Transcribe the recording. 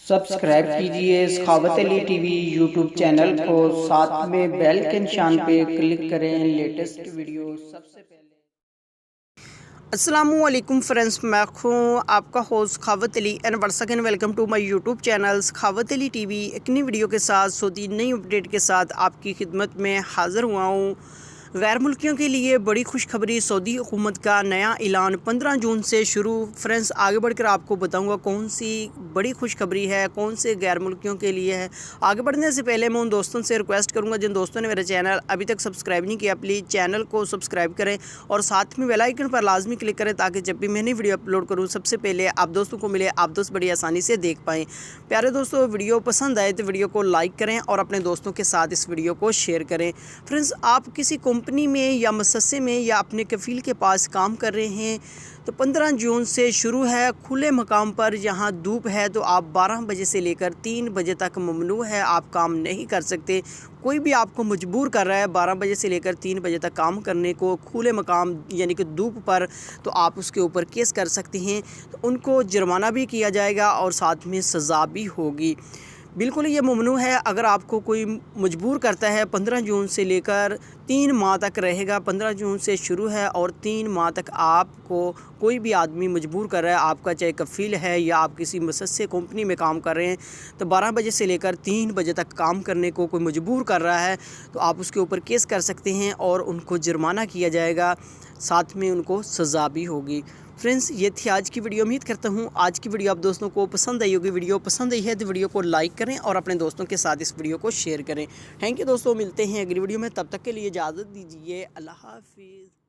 Subscribe کیجئے سخاوت Ali T V YouTube channel کو، ساتھ میں بیل کے نشان پہ کلک کریں لیٹسٹ ویڈیو سب سے پہلے۔ السلام علیکم فرینڈز، میں ہوں آپ کا host Sakhawat Ali and once again welcome to my YouTube channel Sakhawat Ali T V. ایک نئی ویڈیو کے ساتھ سعودی نئی اپڈیٹ کے ساتھ آپ کی خدمت میں حاضر ہوا ہوں۔ غیر ملکیوں کے لیے بڑی خوشخبری، سعودی حکومت کا نیا اعلان 15 جون سے شروع۔ فرینڈز آگے بڑھ کر آپ کو بتاؤں گا کون سی بڑی خوشخبری ہے، کون سے غیر ملکیوں کے لیے ہے۔ آگے بڑھنے سے پہلے میں ان دوستوں سے ریکویسٹ کروں گا جن دوستوں نے میرا چینل ابھی تک سبسکرائب نہیں کیا، پلیز چینل کو سبسکرائب کریں اور ساتھ میں بیل آئیکن پر لازمی کلک کریں تاکہ جب بھی میں نئی ویڈیو اپلوڈ کروں سب سے پہلے آپ دوستوں کو ملے، آپ دوست بڑی آسانی سے دیکھ پائیں۔ پیارے دوستوں، ویڈیو پسند آئے تو ویڈیو کو لائک کریں اور اپنے دوستوں کے ساتھ اس ویڈیو کو شیئر کریں۔ فرینڈز آپ کسی کمپنی میں یا مؤسسے میں یا اپنے کفیل کے پاس کام کر رہے ہیں تو 15 جون سے شروع ہے کھلے مقام پر، جہاں دھوپ ہے تو آپ 12 بجے سے لے کر 3 بجے تک ممنوع ہے، آپ کام نہیں کر سکتے۔ کوئی بھی آپ کو مجبور کر رہا ہے 12 بجے سے لے کر 3 بجے تک کام کرنے کو کھلے مقام یعنی کہ دھوپ پر، تو آپ اس کے اوپر کیس کر سکتے ہیں، تو ان کو جرمانہ بھی کیا جائے گا اور ساتھ میں سزا بھی ہوگی۔ بالکل یہ ممنوع ہے۔ اگر آپ کو کوئی مجبور کرتا ہے 15 جون سے لے کر 3 ماہ تک رہے گا، 15 جون سے شروع ہے اور 3 ماہ تک آپ کو کوئی بھی آدمی مجبور کر رہا ہے، آپ کا چاہے کفیل ہے یا آپ کسی مؤسسے کمپنی میں کام کر رہے ہیں، تو 12 بجے سے لے کر 3 بجے تک کام کرنے کو کوئی مجبور کر رہا ہے تو آپ اس کے اوپر کیس کر سکتے ہیں اور ان کو جرمانہ کیا جائے گا، ساتھ میں ان کو سزا بھی ہوگی۔ فرینڈز یہ تھی آج کی ویڈیو، امید کرتا ہوں آج کی ویڈیو آپ دوستوں کو پسند آئی ہوگی۔ ویڈیو پسند آئی ہے تو ویڈیو کو لائک کریں اور اپنے دوستوں کے ساتھ اس ویڈیو کو شیئر کریں۔ تھینک یو دوستوں، ملتے ہیں اگلی ویڈیو میں، تب تک کے لیے اجازت دیجیے، اللہ حافظ۔